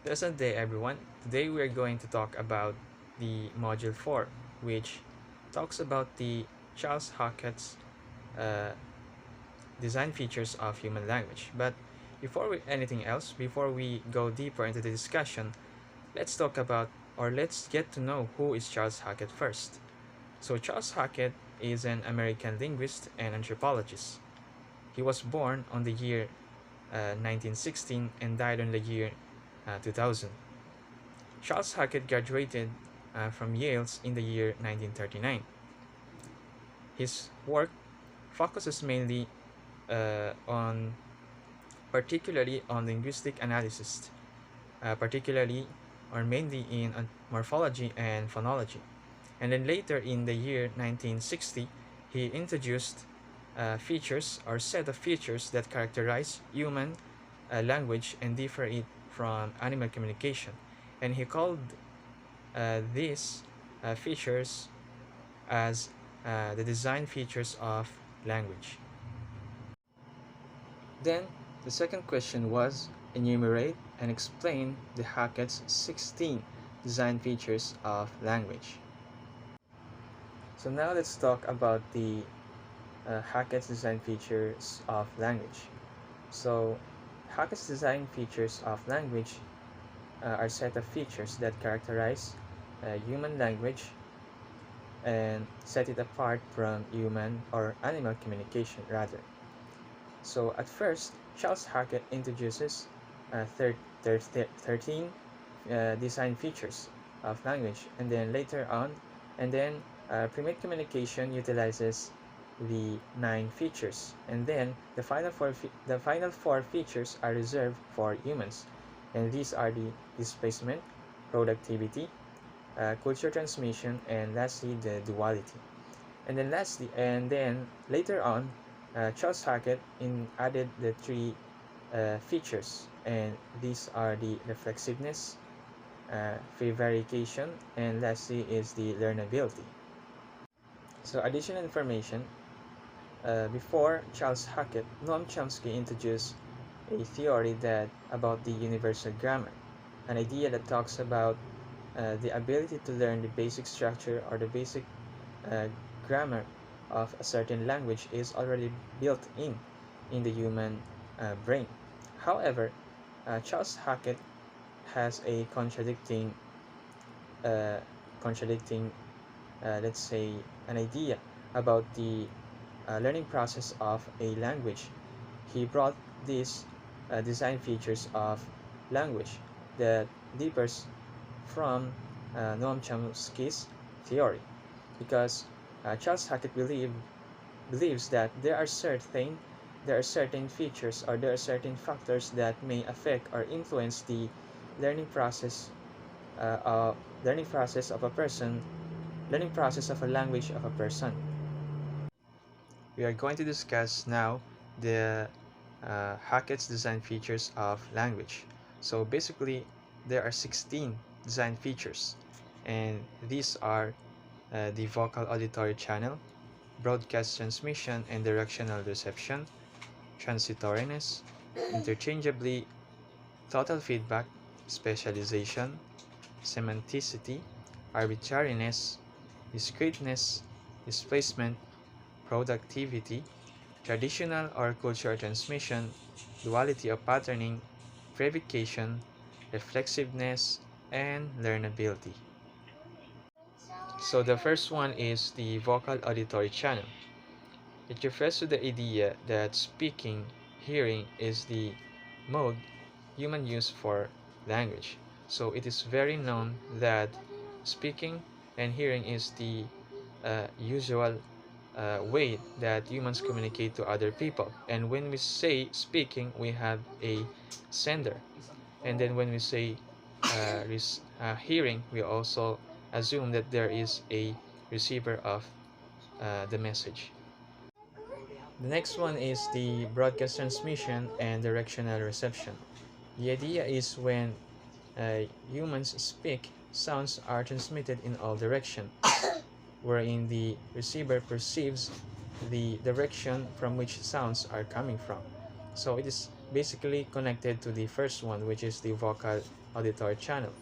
Pleasant day, everyone. Today we are going to talk about the Module 4, which talks about the Charles Hackett's uh, design features of human language. But anything else, before we go deeper into the discussion, let's talk about or let's get to know who is Charles Hackett first. So Charles Hackett is an American linguist and anthropologist. He was born on the year 1916 and died on the year 2000. Charles Hackett graduated from Yale's in the year 1939. His work focuses mainly on particularly on linguistic analysis, particularly or mainly in morphology and phonology. And then later in the year 1960, he introduced features or set of features that characterize human language and differ it from animal communication. And he called these features as the design features of language. Then the second question was enumerate and explain the Hackett's 16 design features of language. So now let's talk about the Hackett's design features of language. So Hackett's design features of language are a set of features that characterize human language and set it apart from human or animal communication rather. So at first, Charles Hackett introduces 13 design features of language, and then later on, primate communication utilizes the 9 features, and then the final four features are reserved for humans, and these are the displacement, productivity, culture transmission, and lastly the duality. And then later on, Charles Hackett added the 3 features, and these are the reflexiveness, prevarication, and lastly is the learnability. So additional information, before Charles Hackett, Noam Chomsky introduced a theory about the universal grammar, an idea that talks about the ability to learn the basic structure or the basic uh, grammar of a certain language is already built in the human brain. However, Charles Hackett has a uh, contradicting, let's say, an idea about the learning process of a language. He brought these design features of language that differs from Noam Chomsky's theory, because Charles Hackett believes that there are certain features or there are certain factors that may affect or influence the learning process uh, of learning process of a language of a person. We are going to discuss now the Hackett's design features of language. So basically, there are 16 design features, and these are the vocal auditory channel, broadcast transmission and directional reception, transitoriness, interchangeably, total feedback, specialization, semanticity, arbitrariness, discreteness, displacement, productivity, traditional or cultural transmission, duality of patterning, predication, reflexiveness, and learnability. So the first one is the vocal auditory channel. It refers to the idea that speaking, hearing is the mode human use for language. So it is very known that speaking and hearing is the usual way that humans communicate to other people. And when we say speaking, we have a sender. And then when we say hearing, we also assume that there is a receiver of the message. The next one is the broadcast transmission and directional reception. The idea is when humans speak, sounds are transmitted in all directions, wherein the receiver perceives the direction from which sounds are coming from. So it is basically connected to the first one, which is the vocal auditory channel,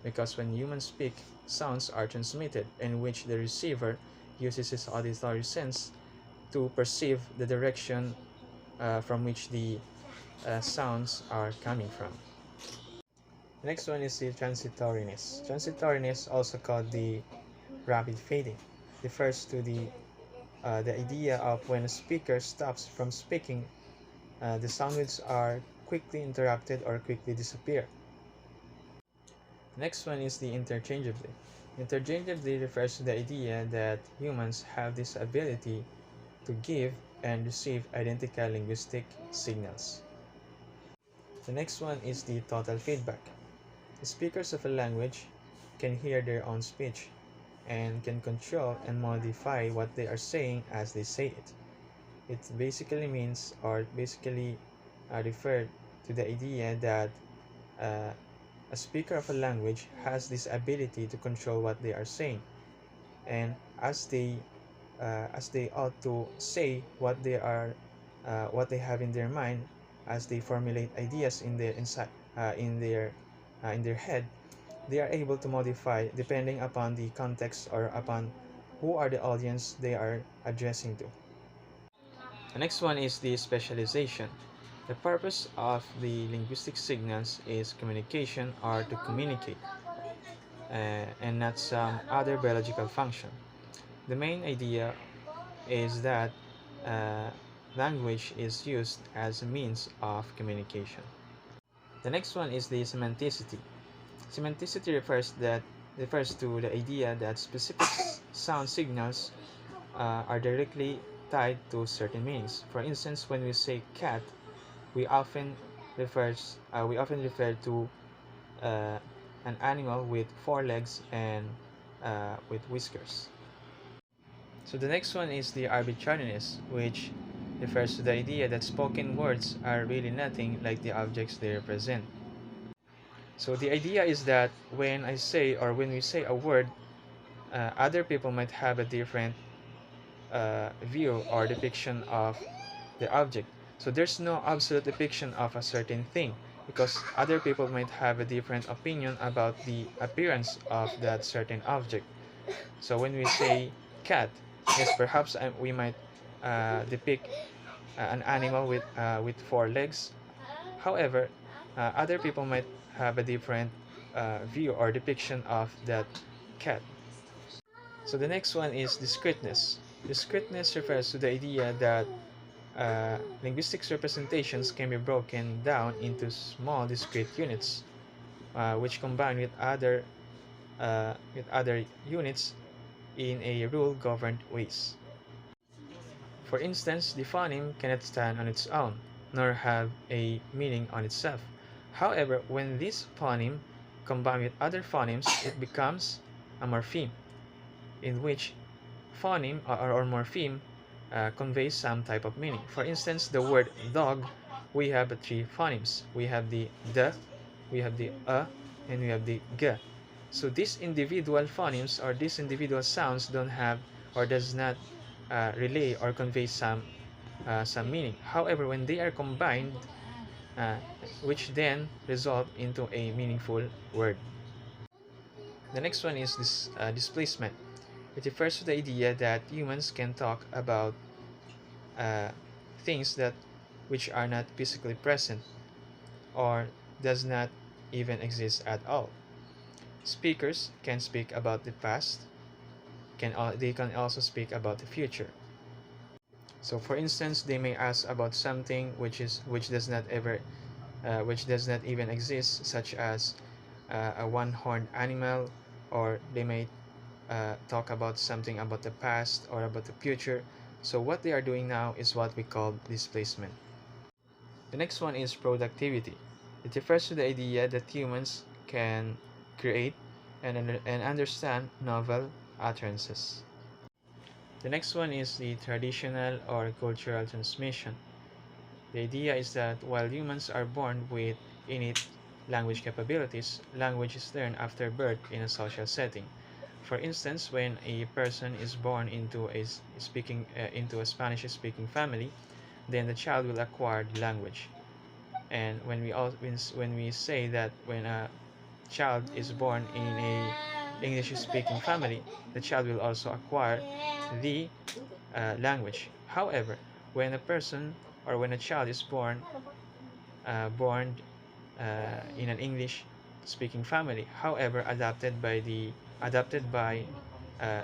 because when humans speak, sounds are transmitted in which the receiver uses his auditory sense to perceive the direction from which the sounds are coming from. The next one is the transitoriness. Transitoriness, also called the rapid fading, refers to the idea of when a speaker stops from speaking, the sound waves are quickly interrupted or quickly disappear. Next one is the interchangeably. Interchangeably refers to the idea that humans have this ability to give and receive identical linguistic signals. The next one is the total feedback. The speakers of a language can hear their own speech and can control and modify what they are saying as they say it. It basically means, or basically referred to the idea that uh, a speaker of a language has this ability to control what they are saying, and as they ought to say what they have in their mind, as they formulate ideas in their inside in their head, they are able to modify depending upon the context or upon who are the audience they are addressing to. The next one is the specialization. The purpose of the linguistic signals is communication or to communicate, and not some other biological function. The main idea is that uh, language is used as a means of communication. The next one is the semanticity. Semanticity refers to the idea that specific sound signals are directly tied to certain meanings. For instance, when we say cat, we often we often refer to uh, an animal with four legs and with whiskers. So the next one is the arbitrariness, which refers to the idea that spoken words are really nothing like the objects they represent. So the idea is that when I say or when we say a word, other people might have a different view or depiction of the object. So there's no absolute depiction of a certain thing because other people might have a different opinion about the appearance of that certain object. So when we say cat, yes, perhaps we might depict an animal with four legs. However, other people might have a different view or depiction of that cat. So the next one is discreteness. Discreteness refers to the idea that linguistics representations can be broken down into small discrete units, which combine with other units in a rule-governed ways. For instance, the phoneme cannot stand on its own, nor have a meaning on itself. However, when this phoneme combine with other phonemes, it becomes a morpheme, in which phoneme or morpheme conveys some type of meaning. For instance, the word dog, we have three phonemes. We have the d, we have the and we have the g. So these individual phonemes or these individual sounds don't have or does not relay or convey some meaning. However, when they are combined, uh, which then result into a meaningful word. The next one is this displacement. It refers to the idea that humans can talk about uh, things that which are not physically present or does not even exist at all. Speakers can speak about the past, they can also speak about the future. So for instance, they may ask about something which does not even exist, such as a one-horned animal, or they may talk about something about the past or about the future. So what they are doing now is what we call displacement. The next one is productivity. It refers to the idea that humans can create and understand novel utterances. The next one is the traditional or cultural transmission. The idea is that while humans are born with innate language capabilities, language is learned after birth in a social setting. For instance, when a person is born into a Spanish-speaking family, then the child will acquire the language. And when we say that when a child is born in a English speaking family, the child will also acquire the language. However, when a person or when a child is born in an English speaking family, however adopted by uh,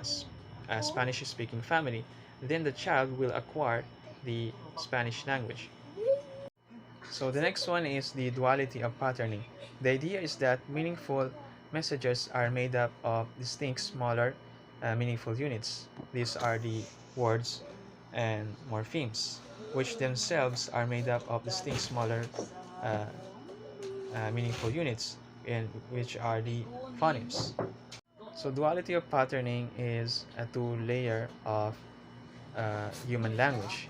a Spanish speaking family, then the child will acquire the Spanish language. So the next one is the duality of patterning. The idea is that meaningful messages are made up of distinct smaller meaningful units. These are the words and morphemes, which themselves are made up of distinct smaller uh, meaningful units, in which are the phonemes. So duality of patterning is a two-layer of human language.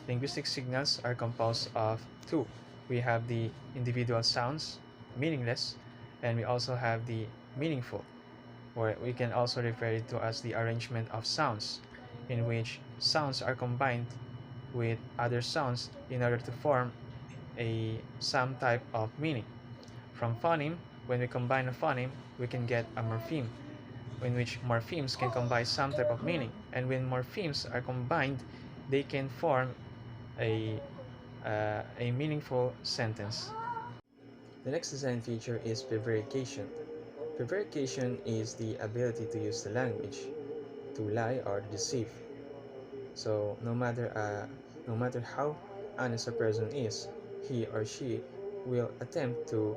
Linguistic signals are composed of two. We have the individual sounds, meaningless, and we also have the meaningful, or we can also refer it to as the arrangement of sounds, in which sounds are combined with other sounds in order to form some type of meaning. From phoneme, when we combine a phoneme, we can get a morpheme, in which morphemes can combine some type of meaning. And when morphemes are combined, they can form a meaningful sentence. The next design feature is prevarication. Prevarication is the ability to use the language to lie or to deceive. So no matter how honest a person is, he or she will attempt to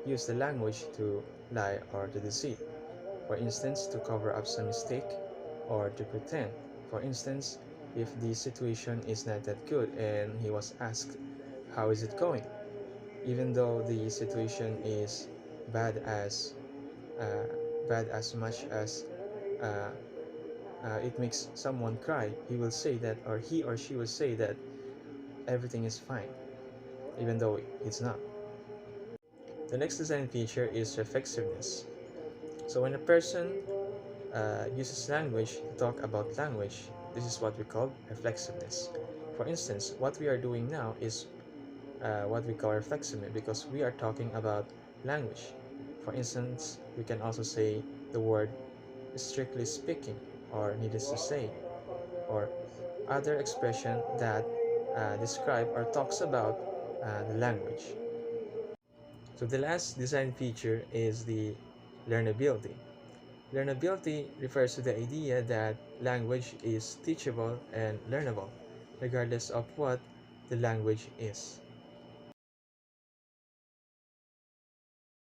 use the language to lie or to deceive. For instance, to cover up some mistake or to pretend. For instance, if the situation is not that good and he was asked, "How is it going?" Even though the situation is bad as uh, bad as much as uh, it makes someone cry, he will say that, or he or she will say that everything is fine, even though it's not. The next design feature is reflexiveness. So when a person uses language to talk about language, this is what we call reflexiveness. For instance, what we are doing now is what we call reflexiveness because we are talking about language. For instance, we can also say the word strictly speaking, or needless to say, or other expression that describe or talks about the language. So the last design feature is the learnability. Learnability refers to the idea that language is teachable and learnable, regardless of what the language is.